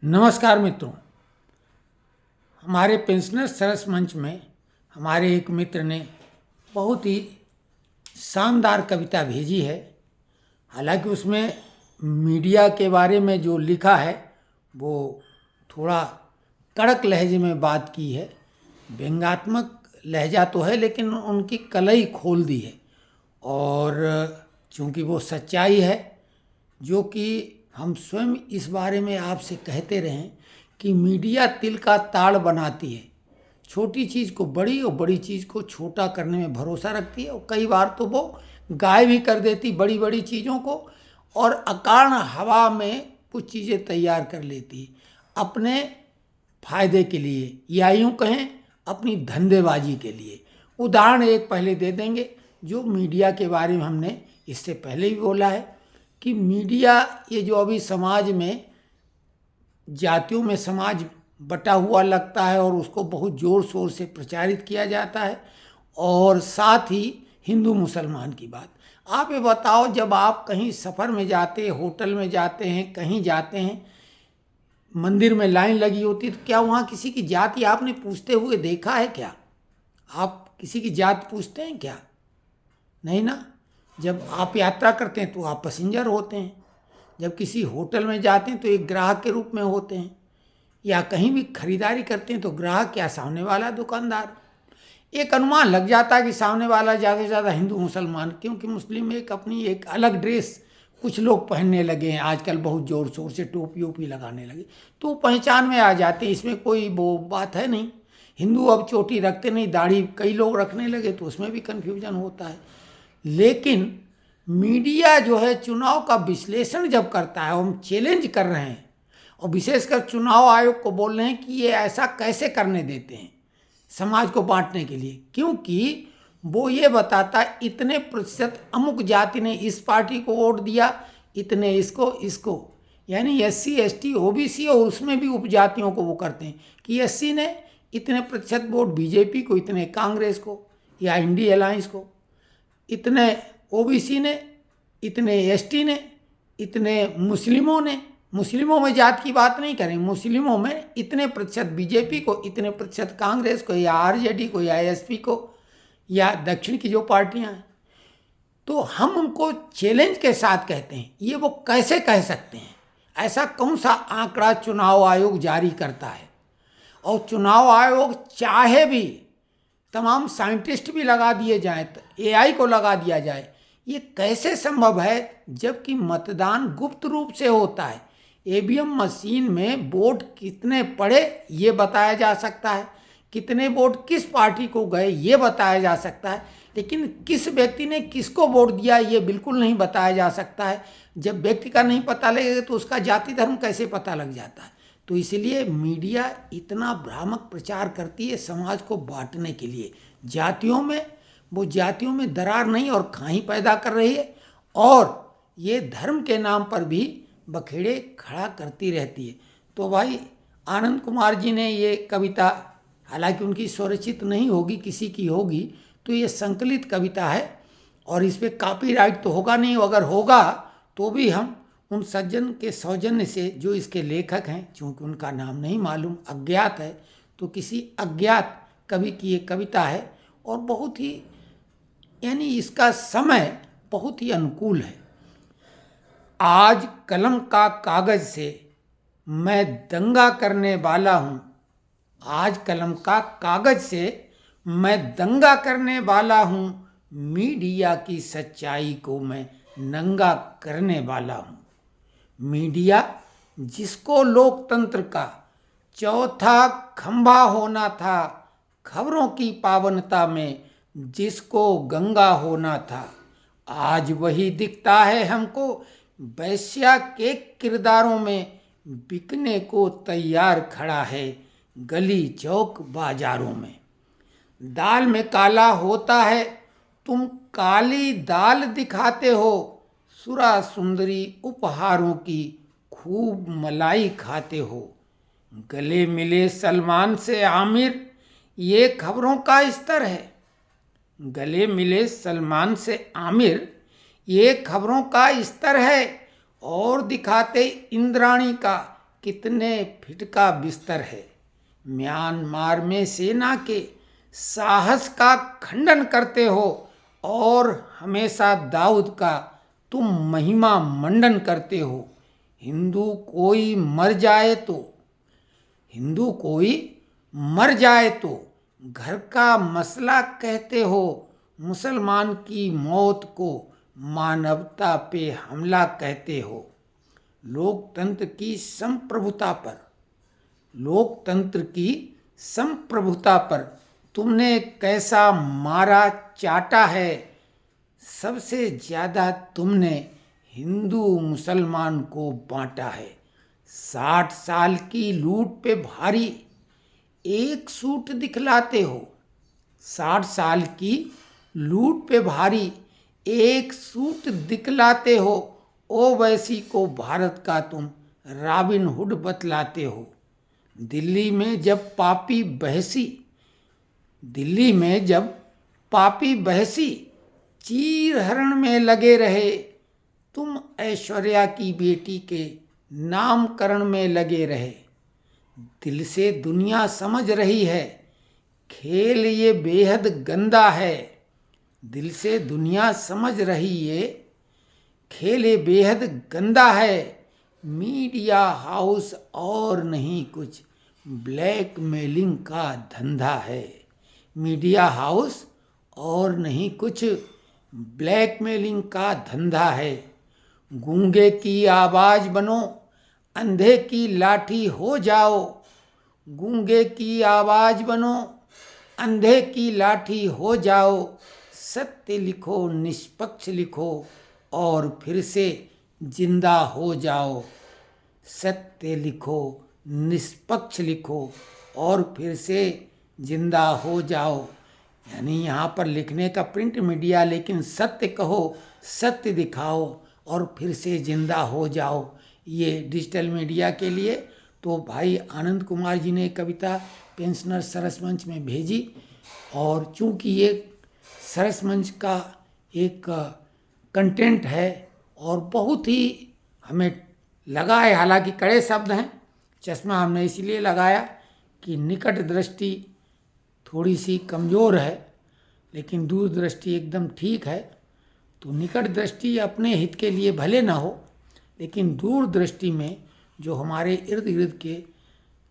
नमस्कार मित्रों, हमारे पेंशनर सरस मंच में हमारे एक मित्र ने बहुत ही शानदार कविता भेजी है। हालांकि उसमें मीडिया के बारे में जो लिखा है वो थोड़ा कड़क लहजे में बात की है। व्यंग्यात्मक लहजा तो है लेकिन उनकी कलई खोल दी है, और चूँकि वो सच्चाई है जो कि हम स्वयं इस बारे में आपसे कहते रहें कि मीडिया तिल का ताड़ बनाती है। छोटी चीज़ को बड़ी और बड़ी चीज़ को छोटा करने में भरोसा रखती है, और कई बार तो वो गायब भी कर देती बड़ी बड़ी चीज़ों को, और अकारण हवा में कुछ चीज़ें तैयार कर लेती है अपने फायदे के लिए, या यूँ कहें अपनी धंधेबाजी के लिए। उदाहरण एक पहले दे देंगे जो मीडिया के बारे में हमने इससे पहले भी बोला है कि मीडिया ये जो अभी समाज में जातियों में समाज बटा हुआ लगता है और उसको बहुत ज़ोर शोर से प्रचारित किया जाता है, और साथ ही हिंदू मुसलमान की बात। आप ये बताओ, जब आप कहीं सफ़र में जाते, होटल में जाते हैं, कहीं जाते हैं, मंदिर में लाइन लगी होती है, तो क्या वहाँ किसी की जाति आपने पूछते हुए देखा है क्या? आप किसी की जात पूछते हैं क्या? नहीं ना। जब आप यात्रा करते हैं तो आप पैसेंजर होते हैं, जब किसी होटल में जाते हैं तो एक ग्राहक के रूप में होते हैं, या कहीं भी खरीदारी करते हैं तो ग्राहक या सामने वाला दुकानदार। एक अनुमान लग जाता है कि सामने वाला ज़्यादा से ज़्यादा हिंदू मुसलमान, क्योंकि मुस्लिम एक अपनी एक अलग ड्रेस कुछ लोग पहनने लगे हैं आजकल, बहुत ज़ोर शोर से टोपी वोपी लगाने लगे, तो पहचान में आ जाते हैं, इसमें कोई वो बात है नहीं। हिंदू अब चोटी रखते नहीं, दाढ़ी कई लोग रखने लगे तो उसमें भी कन्फ्यूजन होता है। लेकिन मीडिया जो है चुनाव का विश्लेषण जब करता है, हम चैलेंज कर रहे हैं और विशेषकर चुनाव आयोग को बोल रहे हैं कि ये ऐसा कैसे करने देते हैं समाज को बांटने के लिए, क्योंकि वो ये बताता है इतने प्रतिशत अमुक जाति ने इस पार्टी को वोट दिया, इतने इसको, यानी SC ST OBC, और उसमें भी उपजातियों को वो करते हैं कि SC ने इतने प्रतिशत वोट BJP को, इतने कांग्रेस को या इंडी अलायंस को, इतने OBC ने, इतने ST ने, इतने मुस्लिमों ने। मुस्लिमों में जात की बात नहीं करें, मुस्लिमों में इतने प्रतिशत BJP को, इतने प्रतिशत कांग्रेस को या RJD को या SP को या दक्षिण की जो पार्टियां हैं। तो हम उनको चैलेंज के साथ कहते हैं ये वो कैसे कह सकते हैं? ऐसा कौन सा आंकड़ा चुनाव आयोग जारी करता है? और चुनाव आयोग चाहे भी तमाम साइंटिस्ट भी लगा दिए जाएं, तो AI को लगा दिया जाए, ये कैसे संभव है जबकि मतदान गुप्त रूप से होता है? EVM मशीन में वोट कितने पड़े ये बताया जा सकता है, कितने वोट किस पार्टी को गए ये बताया जा सकता है, लेकिन किस व्यक्ति ने किसको वोट दिया ये बिल्कुल नहीं बताया जा सकता है। जब व्यक्ति का नहीं पता लगेगा तो उसका जाति धर्म कैसे पता लग जाता है? तो इसलिए मीडिया इतना भ्रामक प्रचार करती है समाज को बांटने के लिए। जातियों में, वो जातियों में दरार नहीं और खाई पैदा कर रही है, और ये धर्म के नाम पर भी बखेड़े खड़ा करती रहती है। तो भाई आनंद कुमार जी ने ये कविता, हालांकि उनकी स्वरचित नहीं होगी, किसी की होगी, तो ये संकलित कविता है और इस पर कॉपीराइट तो होगा नहीं, अगर होगा तो भी हम उन सज्जन के सौजन्य से जो इसके लेखक हैं, चूँकि उनका नाम नहीं मालूम, अज्ञात है, तो किसी अज्ञात कवि की ये कविता है, और बहुत ही, यानी इसका समय बहुत ही अनुकूल है। आज कलम का कागज से मैं दंगा करने वाला हूँ, आज कलम का कागज से मैं दंगा करने वाला हूँ, मीडिया की सच्चाई को मैं नंगा करने वाला हूँ। मीडिया जिसको लोकतंत्र का चौथा खंभा होना था, खबरों की पावनता में जिसको गंगा होना था, आज वही दिखता है हमको वेश्या के किरदारों में, बिकने को तैयार खड़ा है गली चौक बाजारों में। दाल में काला होता है, तुम काली दाल दिखाते हो, सुरा सुंदरी उपहारों की खूब मलाई खाते हो। गले मिले सलमान से आमिर, ये खबरों का स्तर है। गले मिले सलमान से आमिर, ये खबरों का स्तर है, और दिखाते इंद्राणी का कितने फिट का बिस्तर है। म्यांमार में सेना के साहस का खंडन करते हो और हमेशा दाऊद का तुम महिमा मंडन करते हो। हिंदू कोई मर जाए तो घर का मसला कहते हो। मुसलमान की मौत को मानवता पे हमला कहते हो। लोकतंत्र की संप्रभुता पर तुमने कैसा मारा चाटा है। सबसे ज्यादा तुमने हिंदू मुसलमान को बांटा है। 60 साल की लूट पे भारी एक सूट दिखलाते हो। 60 साल की लूट पे भारी एक सूट दिखलाते हो। ओवैसी को भारत का तुम रॉबिन हुड बतलाते हो। दिल्ली में जब पापी बहसी चीरहरण में लगे रहे, तुम ऐश्वर्या की बेटी के नामकरण में लगे रहे। दिल से दुनिया समझ रही है खेल ये बेहद गंदा है। दिल से दुनिया समझ रही है खेल ये बेहद गंदा है। मीडिया हाउस और नहीं कुछ ब्लैकमेलिंग का धंधा है। मीडिया हाउस और नहीं कुछ ब्लैकमेलिंग का धंधा है। गूंगे की आवाज बनो, अंधे की लाठी हो जाओ। गूंगे की आवाज बनो, अंधे की लाठी हो जाओ। सत्य लिखो, निष्पक्ष लिखो और फिर से जिंदा हो जाओ। सत्य लिखो, निष्पक्ष लिखो और फिर से जिंदा हो जाओ। यानी यहाँ पर लिखने का प्रिंट मीडिया, लेकिन सत्य कहो, सत्य दिखाओ और फिर से जिंदा हो जाओ। ये डिजिटल मीडिया के लिए तो भाई आनंद कुमार जी ने कविता पेंशनर सरस मंच में भेजी और चूंकि ये सरस मंच का एक कंटेंट है और बहुत ही हमें लगा है, हालांकि कड़े शब्द हैं, चश्मा हमने इसलिए लगाया कि निकट दृष्टि थोड़ी सी कमज़ोर है लेकिन दूरदृष्टि एकदम ठीक है। तो निकट दृष्टि अपने हित के लिए भले ना हो, लेकिन दूरदृष्टि में जो हमारे इर्द गिर्द के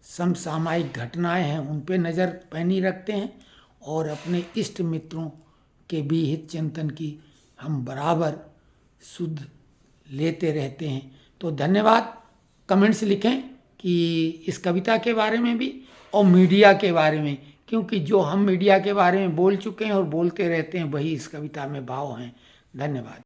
समसामयिक घटनाएं हैं उन पे नज़र पैनी रखते हैं और अपने इष्ट मित्रों के भी हित चिंतन की हम बराबर शुद्ध लेते रहते हैं। तो धन्यवाद। कमेंट्स लिखें कि इस कविता के बारे में भी और मीडिया के बारे में, क्योंकि जो हम मीडिया के बारे में बोल चुके हैं और बोलते रहते हैं वही इस कविता में भाव हैं। धन्यवाद।